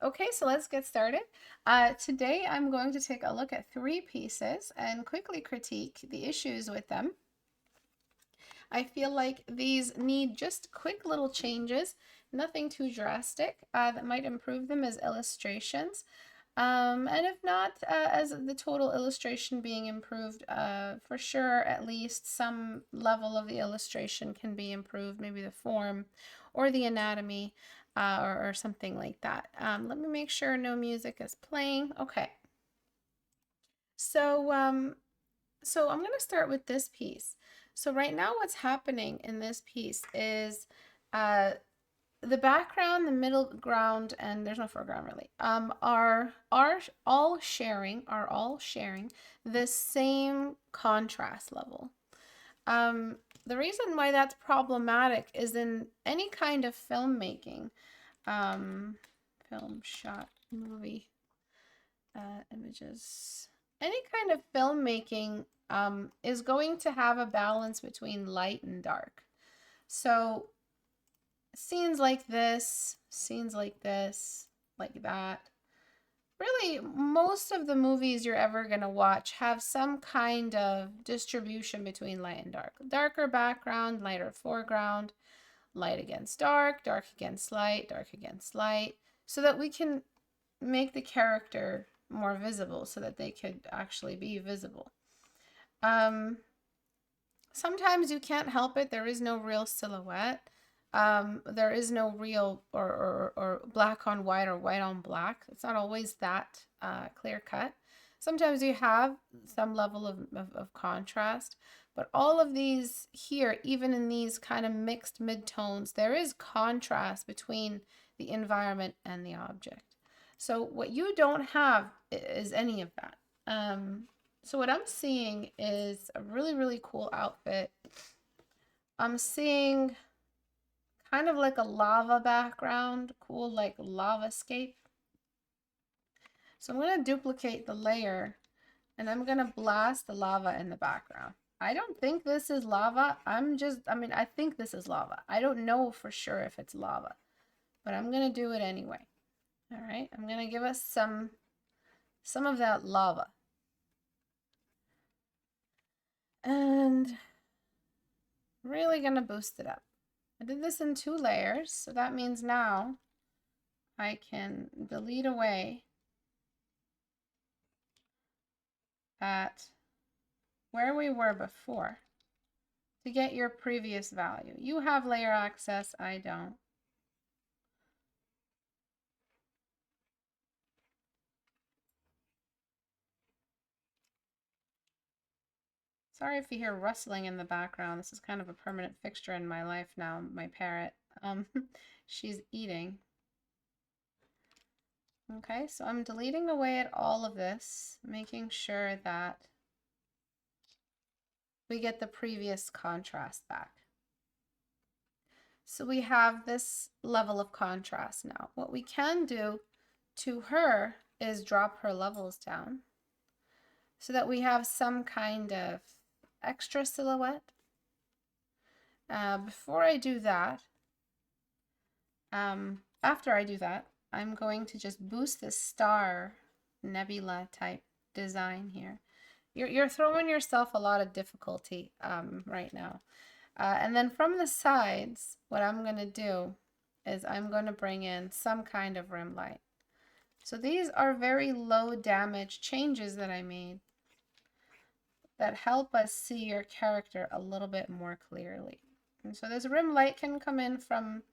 Okay, so let's get started. Today I'm going to take a look at 3 pieces and quickly critique the issues with them. I feel like these need just quick little changes, nothing too drastic, that might improve them as illustrations. And if not, as the total illustration being improved, for sure, at least some level of the illustration can be improved, maybe the form or the anatomy, or something like that. Let me make sure no music is playing. Okay. So I'm going to start with this piece. So right now what's happening in this piece is uh, the background, the middle ground, and there's no foreground really, are all sharing the same contrast level. The reason why that's problematic is in any kind of filmmaking, film, shot, movie, images, any kind of filmmaking is going to have a balance between light and dark. So scenes like this, like that. Really, most of the movies you're ever going to watch have some kind of distribution between light and dark. Darker background, lighter foreground, light against dark, dark against light, dark against light, so that we can make the character more visible, so that they could actually be visible. Sometimes you can't help it. There is no real silhouette. There is no real or black on white or white on black. It's not always that clear cut. Sometimes you have some level of contrast, but all of these here, even in these kind of mixed midtones, there is contrast between the environment and the object. So what you don't have is any of that. So what I'm seeing is a really, really cool outfit. I'm seeing kind of like a lava background, cool like lavascape. So I'm going to duplicate the layer and I'm going to blast the lava in the background. I don't think this is lava. I think this is lava. I don't know for sure if it's lava, but I'm going to do it anyway. All right, I'm going to give us some of that lava. And really going to boost it up. I did this in 2 layers, so that means now I can delete away at where we were before to get your previous value. You have layer access, I don't. Sorry if you hear rustling in the background. This is kind of a permanent fixture in my life now, my parrot. She's eating. Okay, so I'm deleting away at all of this, making sure that we get the previous contrast back. So we have this level of contrast now. What we can do to her is drop her levels down so that we have some kind of extra silhouette. Before I do that, after I do that, I'm going to just boost this star nebula type design here. You're throwing yourself a lot of difficulty right now. And then from the sides, what I'm going to do is I'm going to bring in some kind of rim light. So these are very low damage changes that I made that help us see your character a little bit more clearly. And so this rim light can come in from,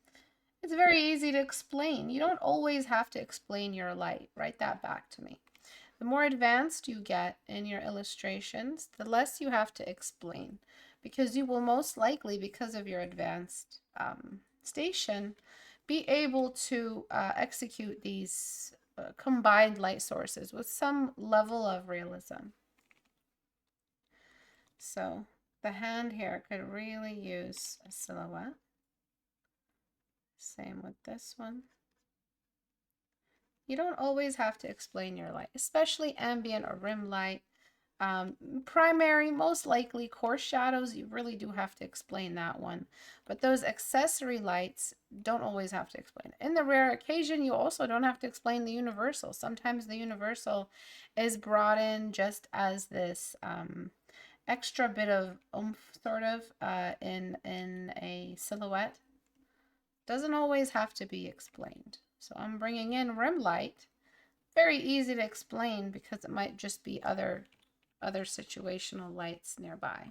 it's very easy to explain. You don't always have to explain your light. Write that back to me. The more advanced you get in your illustrations, the less you have to explain, because you will most likely, because of your advanced station, be able to execute these combined light sources with some level of realism. So the hand here could really use a silhouette. Same with this one. You don't always have to explain your light, especially ambient or rim light. Primary, most likely coarse shadows, you really do have to explain that one. But those accessory lights don't always have to explain. In the rare occasion, you also don't have to explain the universal. Sometimes the universal is brought in just as this extra bit of oomph, sort of, in a silhouette. Doesn't always have to be explained. So I'm bringing in rim light. Very easy to explain because it might just be other situational lights nearby.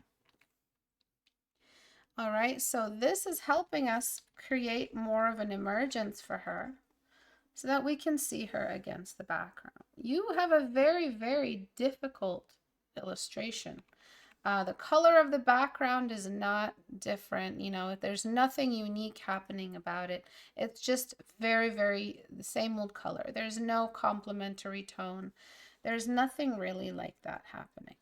All right, so this is helping us create more of an emergence for her so that we can see her against the background. You have a very, very difficult illustration. The color of the background is not different. You know, there's nothing unique happening about it. It's just very, very the same old color. There's no complementary tone. There's nothing really like that happening.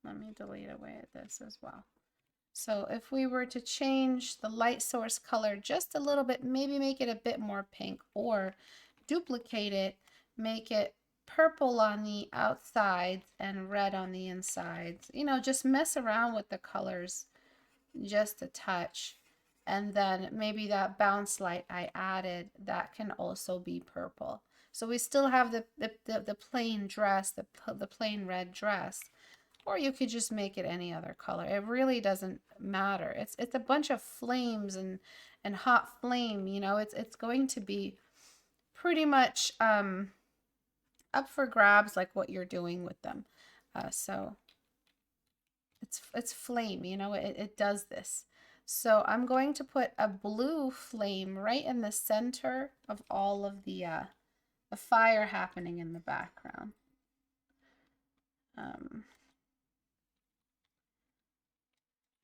Let me delete away at this as well. So if we were to change the light source color just a little bit, maybe make it a bit more pink, or duplicate it, make it purple on the outsides and red on the insides. You know, just mess around with the colors just a touch. And then maybe that bounce light I added, that can also be purple. So we still have the plain dress, the plain red dress. Or you could just make it any other color. It really doesn't matter. It's a bunch of flames and hot flame, you know. It's going to be pretty much up for grabs, like what you're doing with them. So it's flame, you know, it does this. So I'm going to put a blue flame right in the center of all of the fire happening in the background.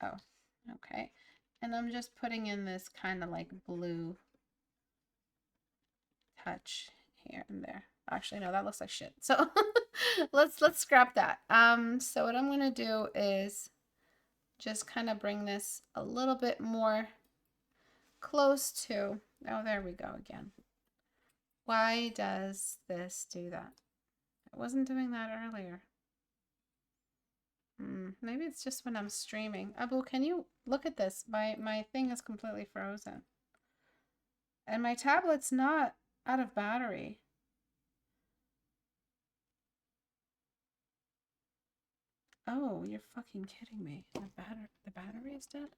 Oh, okay. And I'm just putting in this kind of like blue touch here and there. Actually, no, that looks like shit. So let's scrap that. So what I'm gonna do is just kind of bring this a little bit more close to, oh, there we go again. Why does this do that? It wasn't doing that earlier. Maybe it's just when I'm streaming. Abu, can you look at this? My thing is completely frozen. And my tablet's not out of battery. Oh, you're fucking kidding me. The battery is dead?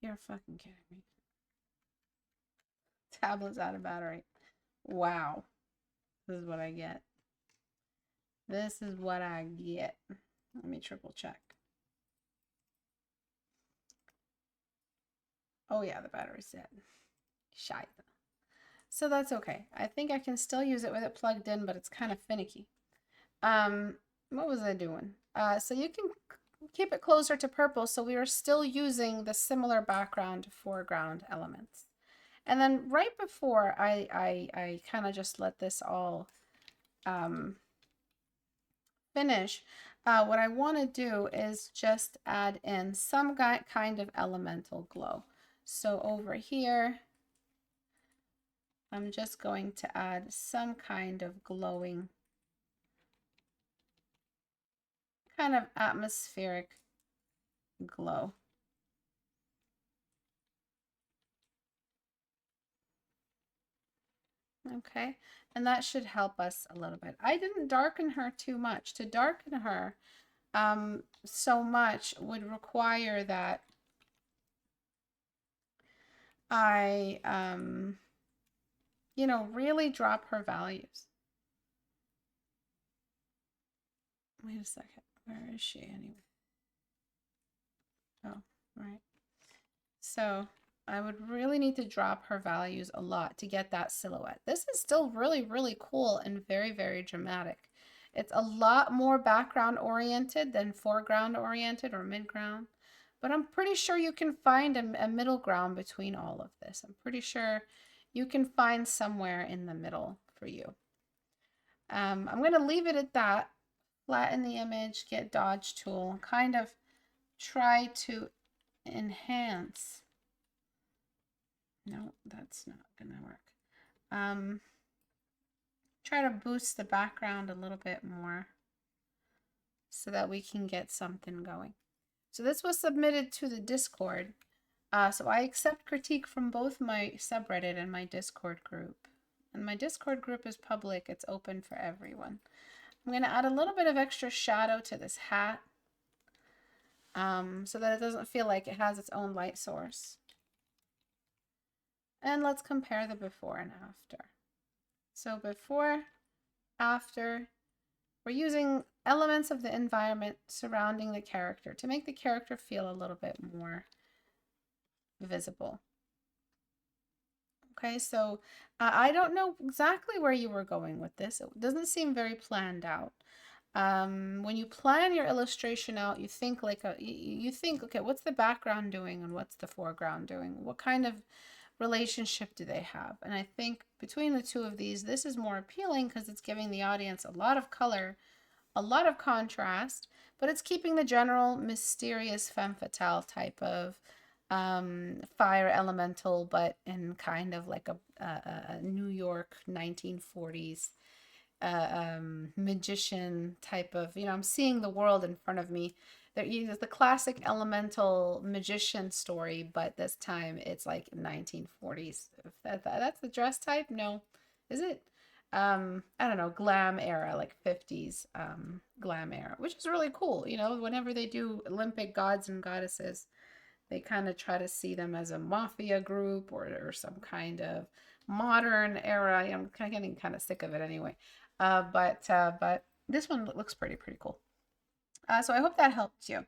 You're fucking kidding me. Tablet's out of battery. Wow. This is what I get. This is what I get. Let me triple check. Oh yeah, the battery's dead. Shite. So that's okay. I think I can still use it with it plugged in, but it's kind of finicky. What was I doing? So you can keep it closer to purple, so we are still using the similar background foreground elements. And then right before I kind of just let this all finish, what I want to do is just add in some kind of elemental glow. So over here, I'm just going to add some kind of glowing, kind of atmospheric glow. Okay, and that should help us a little bit. I didn't darken her too much. To darken her so much would require that I, you know, really drop her values. Wait a second. Where is she anyway? Oh, right. So I would really need to drop her values a lot to get that silhouette. This is still really, really cool and very, very dramatic. It's a lot more background oriented than foreground oriented or midground, but I'm pretty sure you can find a middle ground between all of this. I'm pretty sure you can find somewhere in the middle for you. I'm going to leave it at that. Flatten the image, get dodge tool, kind of try to enhance. No, that's not gonna work. Try to boost the background a little bit more. so that we can get something going. So this was submitted to the Discord. So I accept critique from both my subreddit and my Discord group. And my Discord group is public. It's open for everyone. I'm going to add a little bit of extra shadow to this hat so that it doesn't feel like it has its own light source. And let's compare the before and after. So before, after, we're using elements of the environment surrounding the character to make the character feel a little bit more visible. Okay, so I don't know exactly where you were going with this. It doesn't seem very planned out. When you plan your illustration out, you think like you think, okay, what's the background doing and what's the foreground doing? What kind of relationship do they have? And I think between the two of these, this is more appealing because it's giving the audience a lot of color, a lot of contrast, but it's keeping the general mysterious femme fatale type of fire elemental, but in kind of like a New York 1940s magician type of, I'm seeing the world in front of me. There uses the classic elemental magician story, but this time it's like 1940s. That's the dress type? No. Is it? I don't know, glam era, like 50s glam era, which is really cool. Whenever they do Olympic gods and goddesses, they kind of try to see them as a mafia group or some kind of modern era. I'm kind of getting kind of sick of it anyway. But this one looks pretty cool. So I hope that helped you.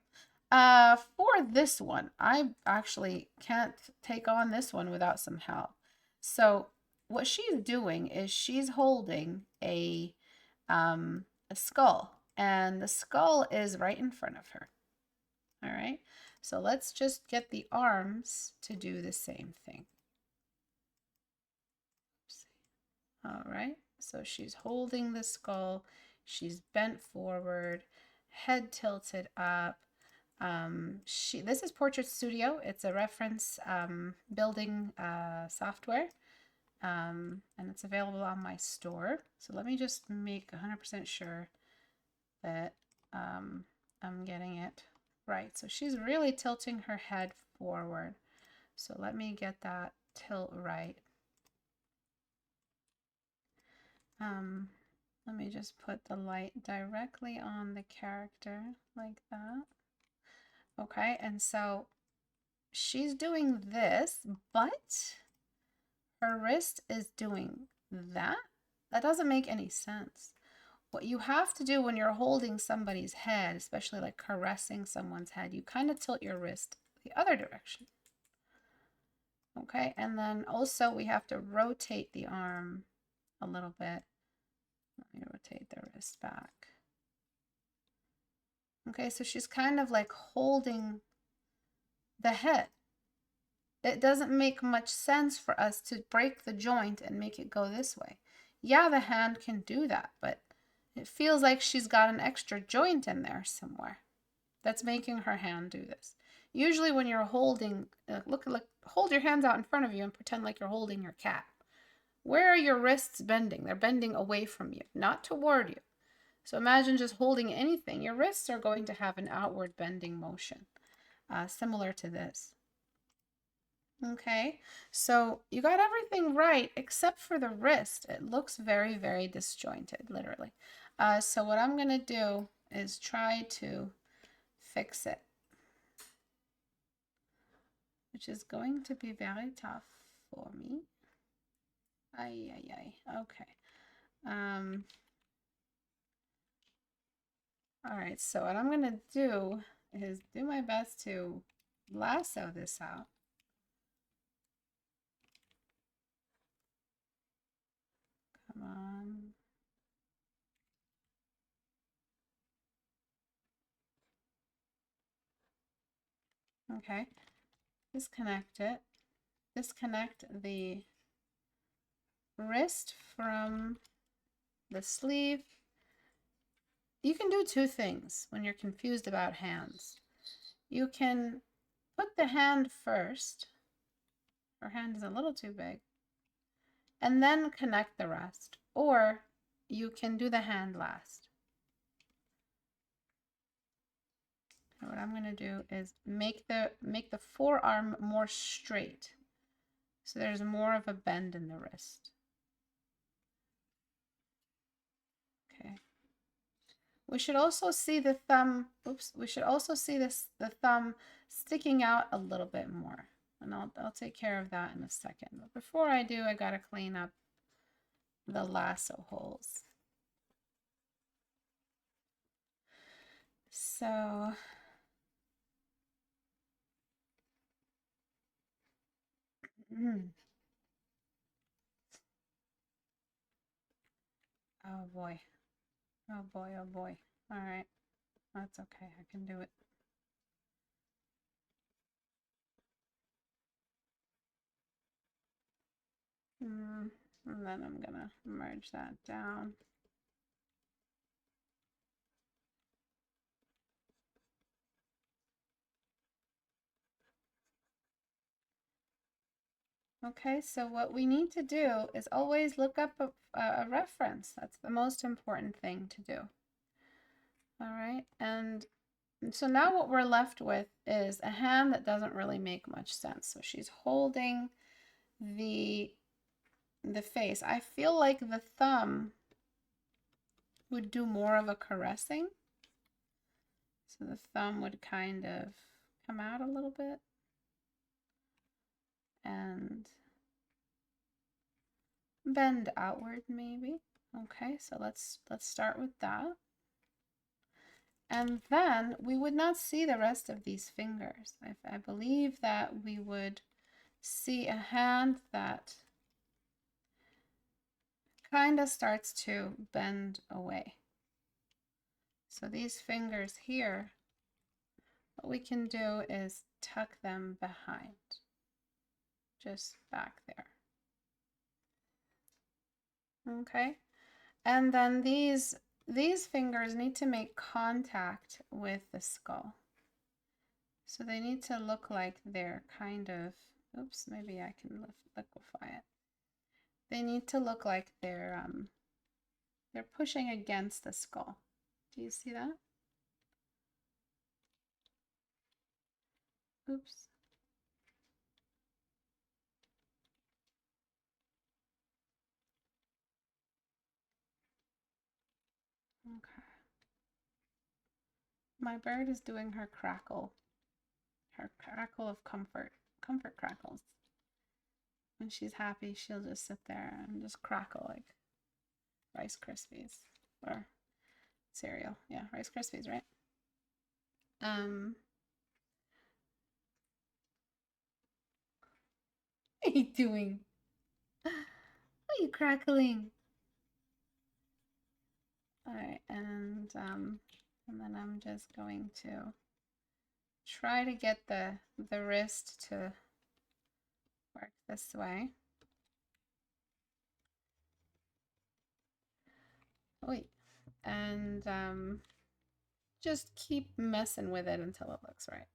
For this one, I actually can't take on this one without some help. So what she's doing is she's holding a skull, and the skull is right in front of her. All right, so let's just get the arms to do the same thing. All right, so she's holding the skull, she's bent forward, head tilted up. This is Portrait Studio. It's a reference building software, and it's available on my store. So let me just make 100% sure that I'm getting it right. So she's really tilting her head forward. So let me get that tilt right. Let me just put the light directly on the character like that. Okay, and so she's doing this, but her wrist is doing that. That doesn't make any sense. What you have to do when you're holding somebody's head, especially like caressing someone's head, you kind of tilt your wrist the other direction. Okay, and then also we have to rotate the arm a little bit. Let me rotate the wrist back. Okay, so she's kind of like holding the head. It doesn't make much sense for us to break the joint and make it go this way. Yeah, the hand can do that, but it feels like she's got an extra joint in there somewhere that's making her hand do this. Usually when you're holding, hold your hands out in front of you and pretend like you're holding your cat. Where are your wrists bending? They're bending away from you, not toward you. So imagine just holding anything. Your wrists are going to have an outward bending motion, similar to this. Okay, so you got everything right except for the wrist. It looks very disjointed, literally. So what I'm going to do is try to fix it, which is going to be very tough for me. Okay. All right, so what I'm going to do is do my best to lasso this out. Come on. Okay, disconnect it. Disconnect the wrist from the sleeve. You can do two things when you're confused about hands. You can put the hand first. Her hand is a little too big. And then connect the rest. Or you can do the hand last. what I'm going to do is make the forearm more straight. So there's more of a bend in the wrist. Okay. We should also see the thumb, oops, we should also see the thumb sticking out a little bit more. And I'll take care of that in a second. But before I do, I got to clean up the lasso holes. So oh boy. Oh boy, oh boy. All right. That's okay. I can do it. And then I'm gonna merge that down. Okay, so what we need to do is always look up a reference. That's the most important thing to do. All right, and so now what we're left with is a hand that doesn't really make much sense. So she's holding the face. I feel like the thumb would do more of a caressing. So the thumb would kind of come out a little bit and bend outward maybe. Okay, so let's start with that. And then we would not see the rest of these fingers. I believe that we would see a hand that kind of starts to bend away. So these fingers here, what we can do is tuck them behind, just back there. Okay, and then these fingers need to make contact with the skull. So they need to look like they're kind of, oops, maybe I can liquefy it. They need to look like they're pushing against the skull. Do you see that? Oops. Okay. My bird is doing her crackle of comfort crackles. When she's happy, she'll just sit there and just crackle like Rice Krispies or cereal. Yeah, Rice Krispies, right? What are you doing? What are you crackling? All right, and then I'm just going to try to get the wrist to work this way. Wait, and just keep messing with it until it looks right.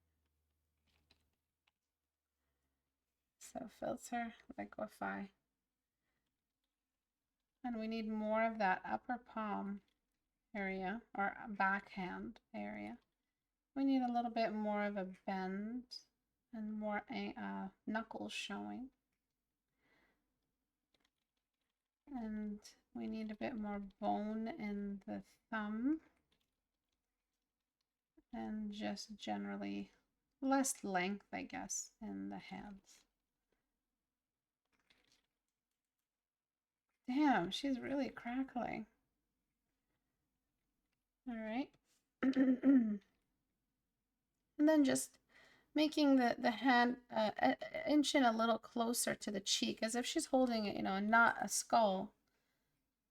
So filter, liquefy. And we need more of that upper palm area or backhand area. We need a little bit more of a bend and more knuckles showing. And we need a bit more bone in the thumb. And just generally less length, I guess, in the hands. Damn, she's really crackling. All right. And then just making the hand inch in a little closer to the cheek, as if she's holding, you know, not a skull.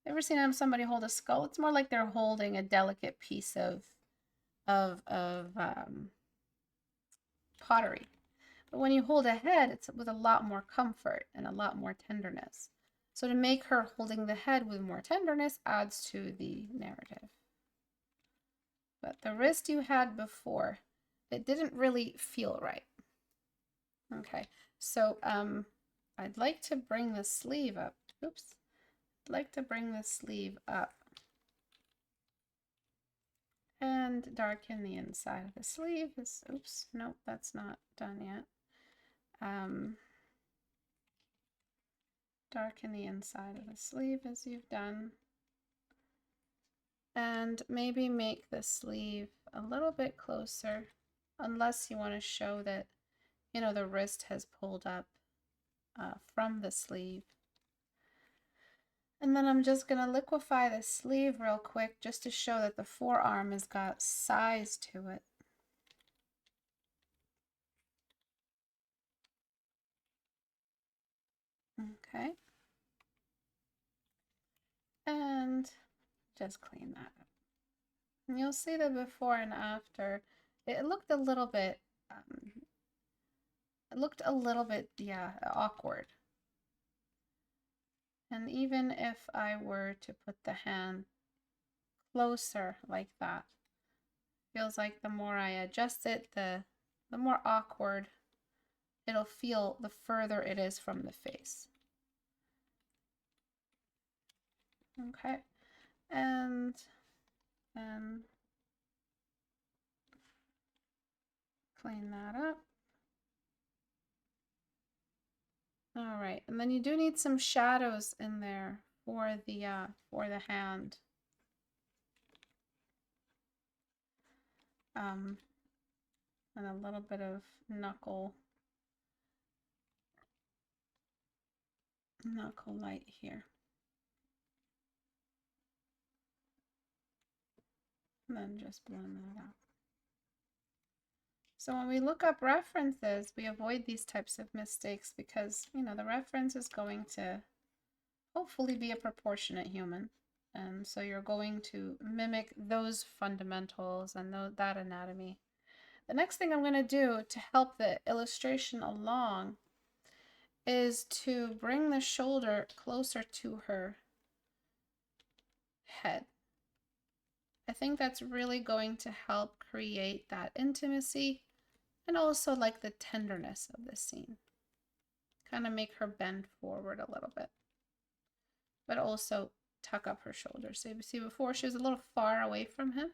Ever seen somebody hold a skull? It's more like they're holding a delicate piece of pottery. But when you hold a head, it's with a lot more comfort and a lot more tenderness. So to make her holding the head with more tenderness adds to the narrative. But the wrist you had before, it didn't really feel right. Okay, so I'd like to bring the sleeve up. Oops. I'd like to bring the sleeve up And darken the inside of the sleeve. Oops, nope, that's not done yet. Darken the inside of the sleeve as you've done. And maybe make the sleeve a little bit closer, unless you want to show that, you know, the wrist has pulled up from the sleeve. And then I'm just going to liquefy the sleeve real quick just to show that the forearm has got size to it. Okay. And just clean that up. And you'll see the before and after. It looked a little bit, yeah, awkward. And even if I were to put the hand closer like that, feels like the more I adjust it, the more awkward it'll feel the further it is from the face. Okay, and then clean that up. All right, and then you do need some shadows in there for the hand. And a little bit of knuckle light here. And then just blend that out. So when we look up references, we avoid these types of mistakes because, you know, the reference is going to hopefully be a proportionate human. And so you're going to mimic those fundamentals and that anatomy. The next thing I'm going to do to help the illustration along is to bring the shoulder closer to her head. I think that's really going to help create that intimacy and also like the tenderness of the scene. Kind of make her bend forward a little bit, but also tuck up her shoulders. So you see before she was a little far away from him.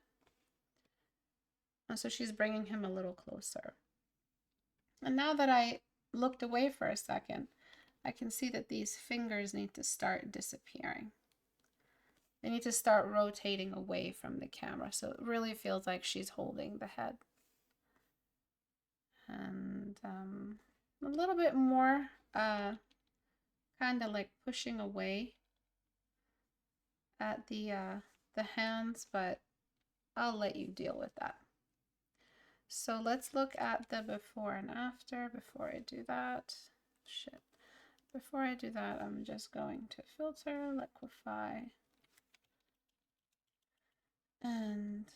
And so she's bringing him a little closer. And now that I looked away for a second, I can see that these fingers need to start disappearing. They need to start rotating away from the camera. So it really feels like she's holding the head. And a little bit more kind of like pushing away at the hands, but I'll let you deal with that. So let's look at the before and after. Before I do that, before I do that, I'm just going to filter, liquefy, and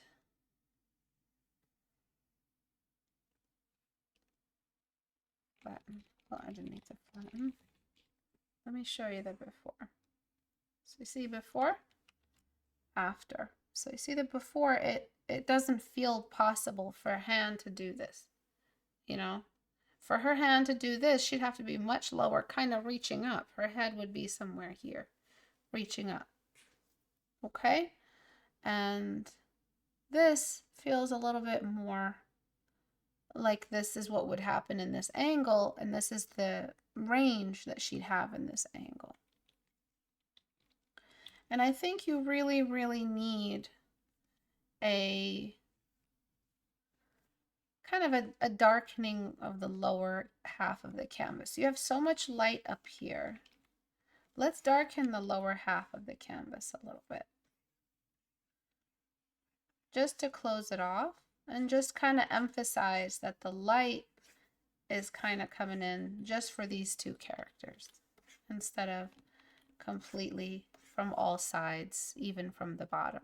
flatten. Well, I didn't need to flatten. Let me show you the before. So you see before, after. So you see the before, it doesn't feel possible for a hand to do this. You know, for her hand to do this, she'd have to be much lower, kind of reaching up. Her head would be somewhere here, reaching up. Okay? And this feels a little bit more like this is what would happen in this angle, and this is the range that she'd have in this angle. And I think you really, really need a kind of a darkening of the lower half of the canvas. You have so much light up here. Let's darken the lower half of the canvas a little bit, just to close it off and just kind of emphasize that the light is kind of coming in just for these two characters instead of completely from all sides, even from the bottom.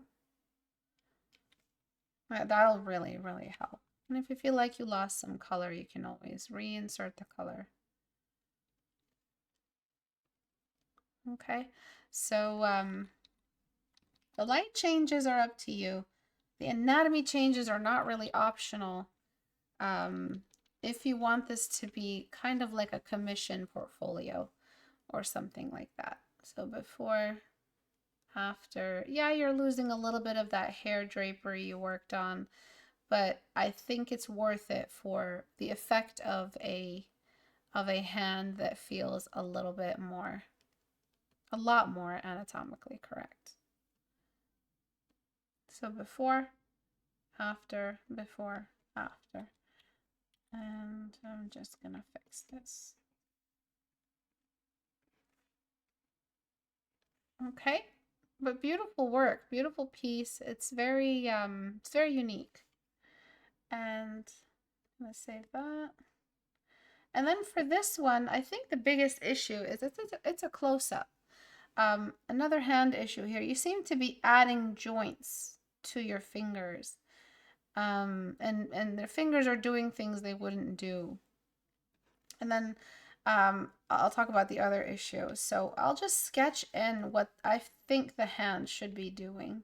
That'll really, really help. And if you feel like you lost some color, you can always reinsert the color. Okay, so the light changes are up to you. The anatomy changes are not really optional. If you want this to be kind of like a commission portfolio or something like that. So before, after. Yeah, you're losing a little bit of that hair drapery you worked on, but I think it's worth it for the effect of a hand that feels a little bit more, a lot more anatomically correct. So before, after, before, after. And I'm just gonna fix this. Okay, but beautiful work, beautiful piece. It's very unique. And let's save that. And then for this one, I think the biggest issue is it's a close-up. Another hand issue here. You seem to be adding joints to your fingers. And their fingers are doing things they wouldn't do. And then I'll talk about the other issue. So I'll just sketch in what I think the hand should be doing.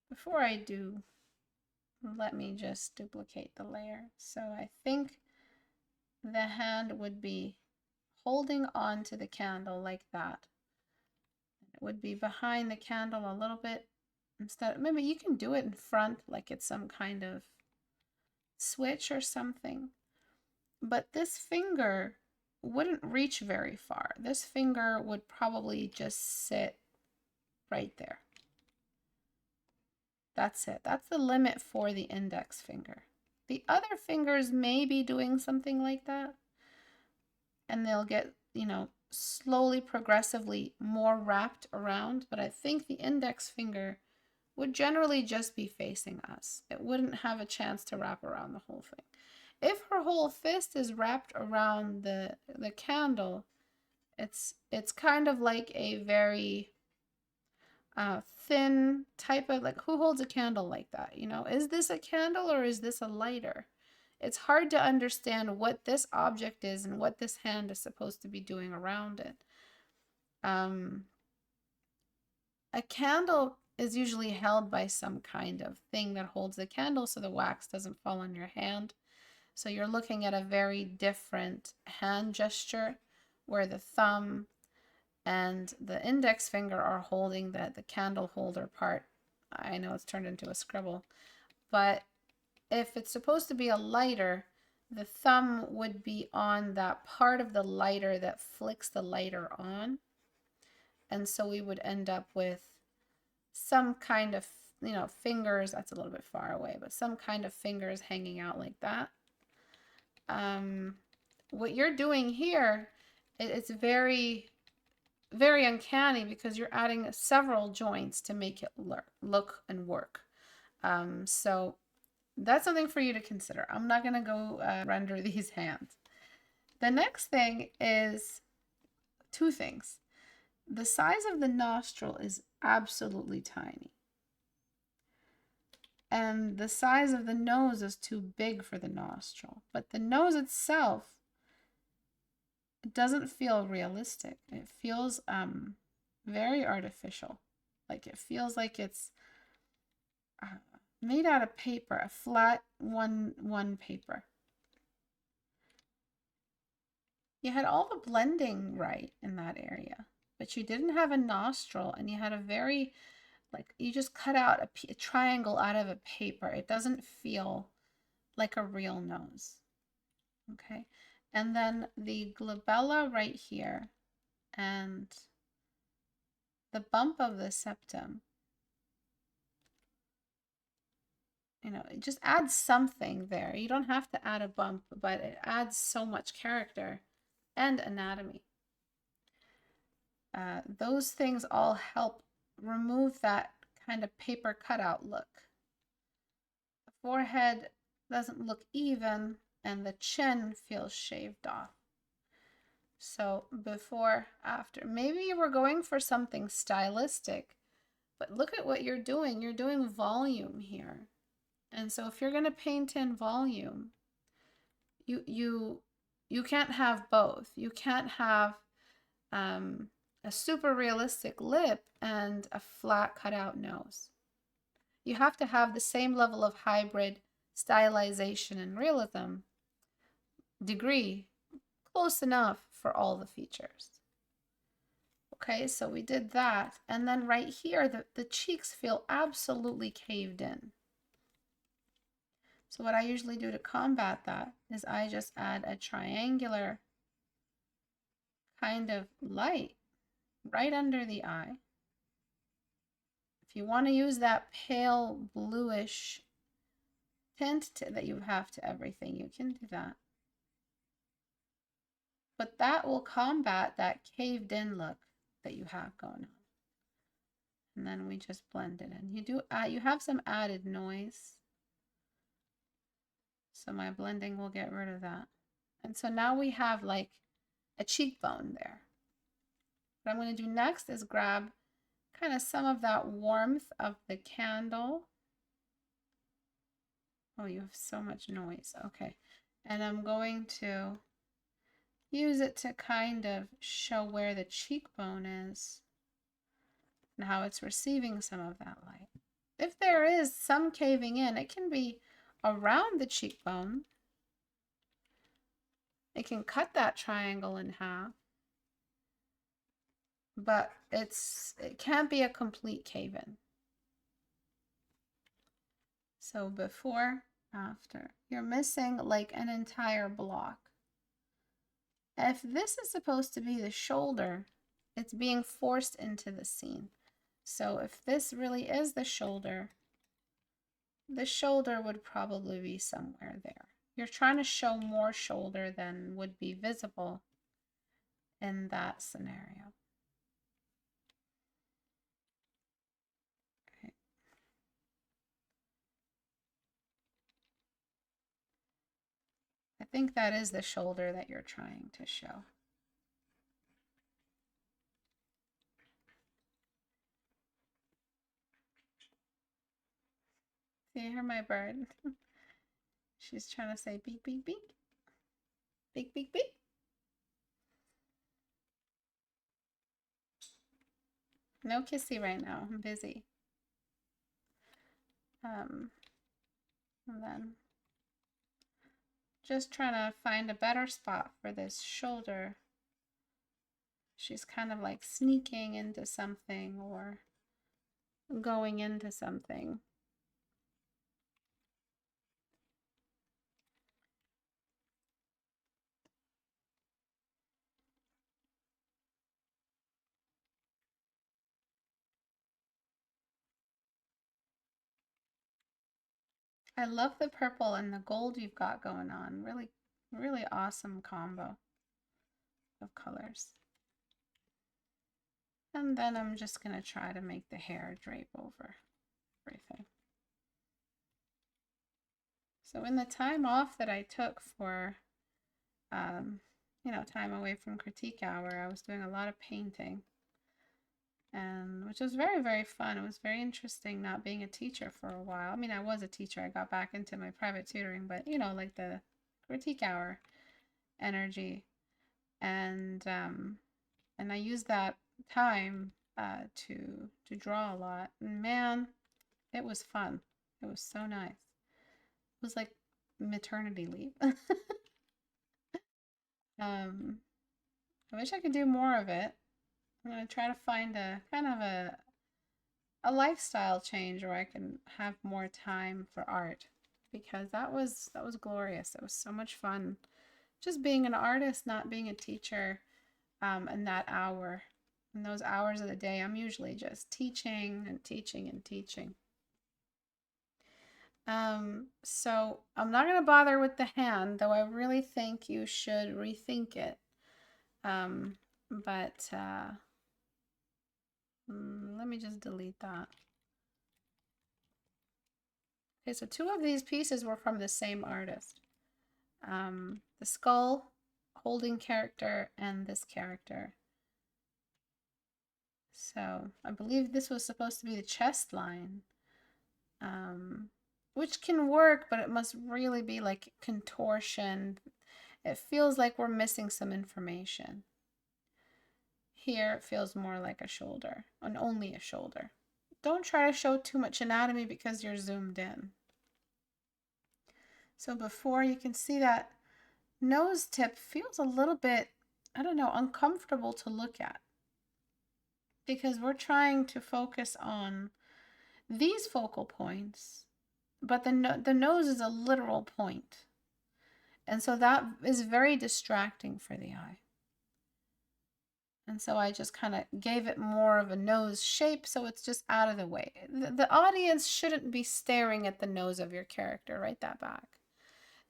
Before I do, let me just duplicate the layer. So I think the hand would be holding on to the candle like that. It would be behind the candle a little bit. Instead, maybe you can do it in front like it's some kind of switch or something. But this finger wouldn't reach very far. This finger would probably just sit right there. That's it. That's the limit for the index finger. The other fingers may be doing something like that. And they'll get, you know, slowly, progressively more wrapped around. But I think the index finger would generally just be facing us. It wouldn't have a chance to wrap around the whole thing. If her whole fist is wrapped around the candle, it's kind of like a very thin type of, like, who holds a candle like that? You know, is this a candle or is this a lighter? It's hard to understand what this object is and what this hand is supposed to be doing around it. A candle is usually held by some kind of thing that holds the candle so the wax doesn't fall on your hand. So you're looking at a very different hand gesture where the thumb and the index finger are holding the candle holder part. I know it's turned into a scribble, but if it's supposed to be a lighter, the thumb would be on that part of the lighter that flicks the lighter on. And so we would end up with some kind of, you know, fingers, that's a little bit far away, but some kind of fingers hanging out like that. What you're doing here, it's very, very uncanny because you're adding several joints to make it look and work. So that's something for you to consider. I'm not going to go render these hands. The next thing is two things. The size of the nostril is absolutely tiny. And the size of the nose is too big for the nostril. But the nose itself, it doesn't feel realistic. It feels very artificial. Like it feels like it's made out of paper, a flat one paper. You had all the blending right in that area, but you didn't have a nostril, and you had a very, like, you just cut out a triangle out of a paper. It doesn't feel like a real nose. Okay, and then the glabella right here and the bump of the septum, you know, it just adds something there. You don't have to add a bump, but it adds so much character and anatomy. Those things all help remove that kind of paper cutout look. The forehead doesn't look even, and the chin feels shaved off. So before, after, maybe you were going for something stylistic, but look at what you're doing. You're doing volume here. And so if you're going to paint in volume, you can't have both. You can't have a super realistic lip and a flat cutout nose. You have to have the same level of hybrid stylization and realism degree, close enough for all the features. Okay, so we did that. And then right here, the cheeks feel absolutely caved in. So what I usually do to combat that is I just add a triangular kind of light right under the eye. If you want to use that pale bluish tint that you have to everything, you can do that. But that will combat that caved in look that you have going on. And then we just blend it in. You have some added noise. So my blending will get rid of that. And so now we have like a cheekbone there. What I'm going to do next is grab kind of some of that warmth of the candle. Oh, you have so much noise. Okay. And I'm going to use it to kind of show where the cheekbone is and how it's receiving some of that light. If there is some caving in, it can be around the cheekbone. It can cut that triangle in half, but it can't be a complete cave-in. So before, after, you're missing like an entire block. If this is supposed to be the shoulder, it's being forced into the scene. So if this really is the shoulder would probably be somewhere there. You're trying to show more shoulder than would be visible in that scenario. Okay. I think that is the shoulder that you're trying to show. See, I hear my bird. She's trying to say beep, beep, beep. Beep, beep, beep. No kissy right now. I'm busy. And then just trying to find a better spot for this shoulder. She's kind of like sneaking into something or going into something. I love the purple and the gold you've got going on. Really, really awesome combo of colors. And then I'm just going to try to make the hair drape over everything. So in the time off that I took for, time away from Critique Hour, I was doing a lot of painting. And which was very, very fun. It was very interesting not being a teacher for a while. I mean, I was a teacher. I got back into my private tutoring, but like the Critique Hour energy. And I used that time to draw a lot. And man, it was fun. It was so nice. It was like maternity leave. I wish I could do more of it. I'm going to try to find a kind of a lifestyle change where I can have more time for art, because that was glorious. It was so much fun just being an artist, not being a teacher. And that hour, in those hours of the day, I'm usually just teaching and teaching and teaching. So I'm not going to bother with the hand, though I really think you should rethink it. Let me just delete that. Okay, so two of these pieces were from the same artist. The skull holding character and this character. So I believe this was supposed to be the chest line, which can work, but it must really be like contortion. It feels like we're missing some information. Here it feels more like a shoulder, and only a shoulder. Don't try to show too much anatomy because you're zoomed in. So before, you can see that nose tip feels a little bit, I don't know, uncomfortable to look at. because we're trying to focus on these focal points, but the nose is a literal point. And so that is very distracting for the eye. And so I just kind of gave it more of a nose shape so it's just out of the way. The audience shouldn't be staring at the nose of your character. Write that back.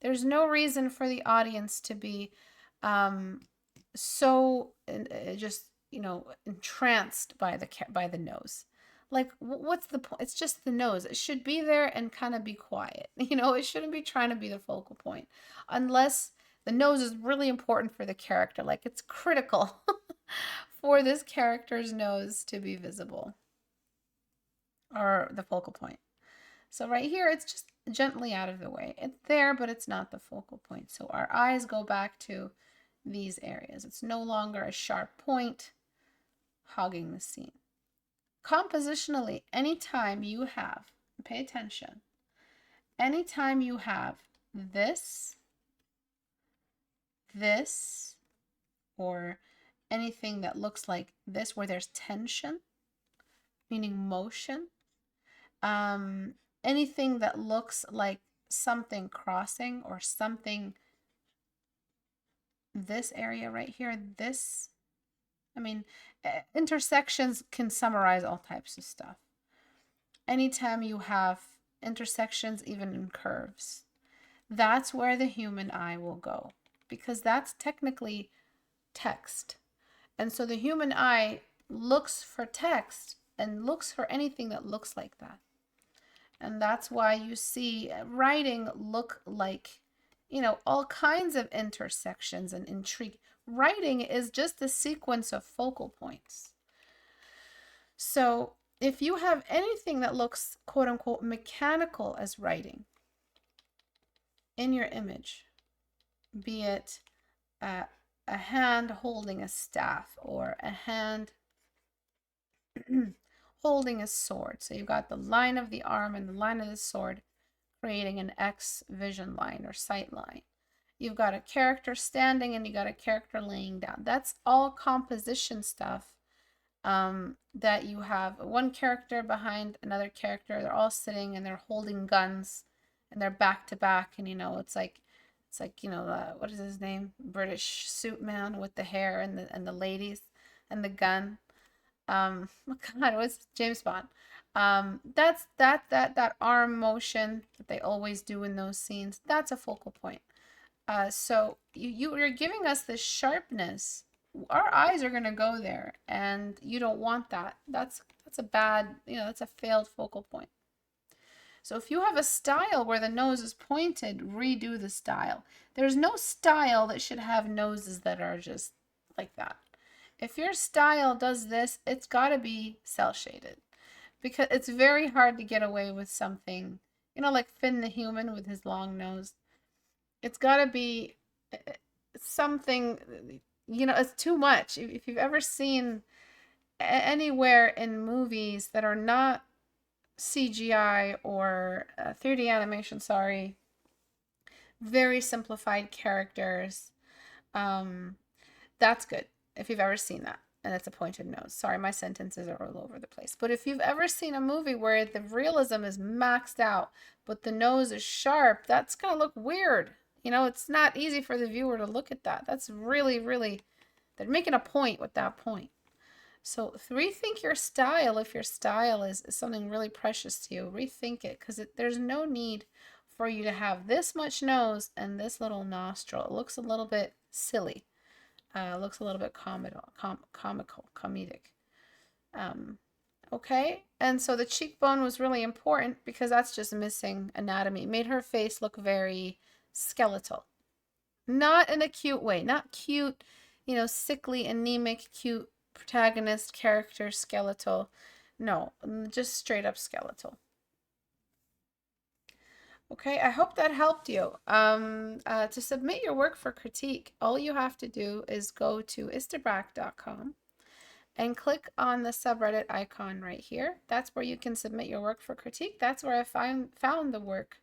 There's no reason for the audience to be so just, entranced by the nose. Like, what's the point? It's just the nose. It should be there and kind of be quiet. It shouldn't be trying to be the focal point unless the nose is really important for the character. Like, it's critical for this character's nose to be visible or the focal point. So right here, it's just gently out of the way. It's there, but it's not the focal point. So our eyes go back to these areas. It's no longer a sharp point hogging the scene. Compositionally, anytime you have, pay attention, anytime you have this, or anything that looks like this, where there's tension, meaning motion, anything that looks like something crossing or something, this area right here, this, intersections can summarize all types of stuff. Anytime you have intersections, even in curves, that's where the human eye will go, because that's technically text. And so the human eye looks for text and looks for anything that looks like that. And that's why you see writing look like, all kinds of intersections and intrigue. Writing is just a sequence of focal points. So if you have anything that looks quote unquote mechanical as writing in your image, be it a hand holding a staff or a hand holding a sword. So you've got the line of the arm and the line of the sword creating an X vision line or sight line. You've got a character standing and you got a character laying down. That's all composition stuff, that you have one character behind another character. They're all sitting and they're holding guns and they're back to back. And, it's like, what is his name? British suit man with the hair and the ladies and the gun. Oh God, it was James Bond. That's that arm motion that they always do in those scenes. That's a focal point. So you're giving us this sharpness. Our eyes are gonna go there, and you don't want that. That's a bad, that's a failed focal point. So if you have a style where the nose is pointed, redo the style. There's no style that should have noses that are just like that. If your style does this, it's got to be cell shaded, because it's very hard to get away with something, like Finn the human with his long nose. It's got to be something, it's too much. If you've ever seen anywhere in movies that are not CGI or 3D animation, very simplified characters, that's good. If you've ever seen that, and it's a pointed nose. Sorry, my sentences are all over the place. But if you've ever seen a movie where the realism is maxed out, but the nose is sharp, that's going to look weird. It's not easy for the viewer to look at that. That's really, really, they're making a point with that point. So rethink your style. If your style is something really precious to you, rethink it, because there's no need for you to have this much nose and this little nostril. It looks a little bit silly. Looks a little bit comedic. Okay, and so the cheekbone was really important because that's just missing anatomy. It made her face look very skeletal. Not in a cute way, not cute, sickly, anemic, cute protagonist character skeletal. No, just straight up skeletal. Okay, I hope that helped you. To submit your work for critique, all you have to do is go to istebrak.com and click on the subreddit icon right here. That's where you can submit your work for critique. That's where I found the work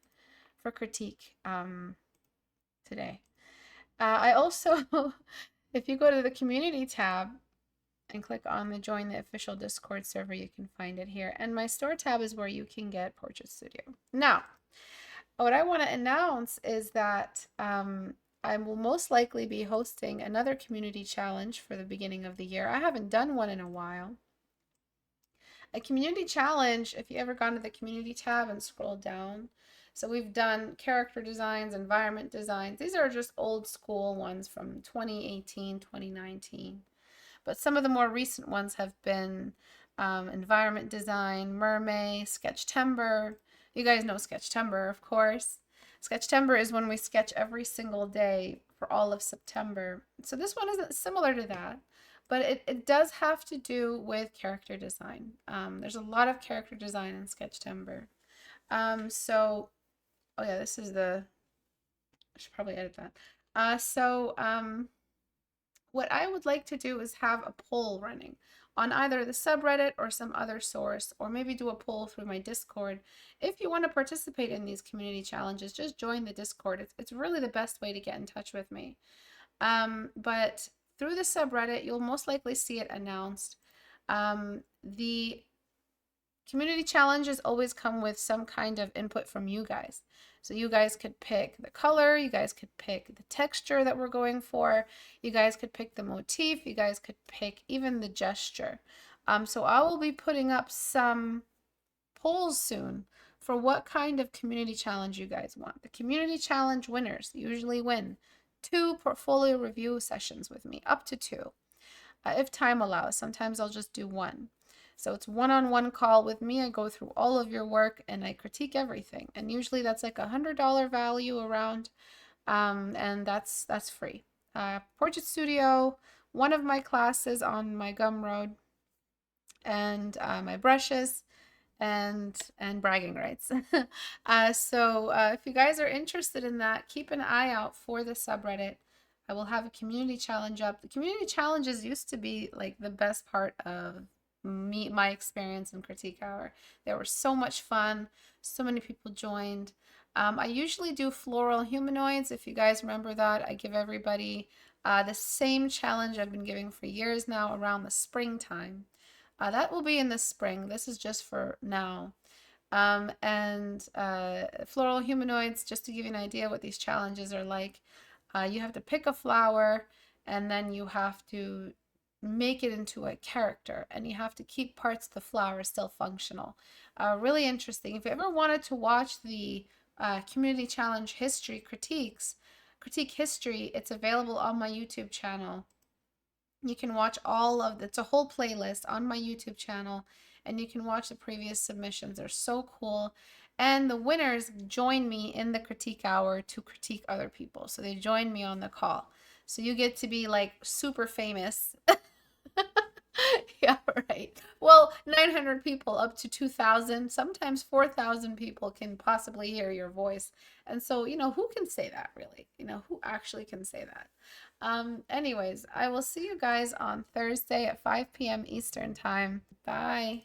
for critique today. I also, if you go to the community tab and click on the join the official Discord server. You can find it here. And my store tab is where you can get Portrait Studio. Now, what I want to announce is that I will most likely be hosting another community challenge for the beginning of the year. I haven't done one in a while. A community challenge, if you ever gone to the community tab and scroll down, so we've done character designs, environment designs. These are just old school ones from 2018, 2019. But some of the more recent ones have been environment design, Mermaid, Sketchtember. You guys know Sketchtember, of course. Sketchtember is when we sketch every single day for all of September. So this one isn't similar to that, but it does have to do with character design. There's a lot of character design in Sketchtember. Oh yeah, this is I should probably edit that. What I would like to do is have a poll running on either the subreddit or some other source, or maybe do a poll through my Discord. If you want to participate in these community challenges, just join the Discord. It's really the best way to get in touch with me. But through the subreddit, you'll most likely see it announced. The community challenges always come with some kind of input from you guys. So you guys could pick the color, you guys could pick the texture that we're going for, you guys could pick the motif, you guys could pick even the gesture. So I will be putting up some polls soon for what kind of community challenge you guys want. The community challenge winners usually win 2 portfolio review sessions with me, up to 2. If time allows, sometimes I'll just do 1. So it's one-on-one call with me. I go through all of your work and I critique everything. And usually that's like $100 value around, and that's free. Portrait Studio, one of my classes on my Gumroad, and my brushes, and bragging rights. If you guys are interested in that, keep an eye out for the subreddit. I will have a community challenge up. The community challenges used to be like the best part of my experience in Critique Hour. They were so much fun. So many people joined. I usually do floral humanoids. If you guys remember that, I give everybody the same challenge I've been giving for years now around the springtime. That will be in the spring. This is just for now. Floral humanoids, just to give you an idea what these challenges are like, you have to pick a flower and then you have to make it into a character, and you have to keep parts of the flower still functional. Really interesting. If you ever wanted to watch the community challenge history critique history, it's available on my YouTube channel. You can watch it's a whole playlist on my YouTube channel, and you can watch the previous submissions. They're so cool. And the winners join me in the critique hour to critique other people. So they join me on the call. So you get to be like super famous. Yeah, right. Well, 900 people up to 2,000, sometimes 4,000 people can possibly hear your voice. And so, who can say that really? Who actually can say that? Anyways, I will see you guys on Thursday at 5 p.m. Eastern time. Bye.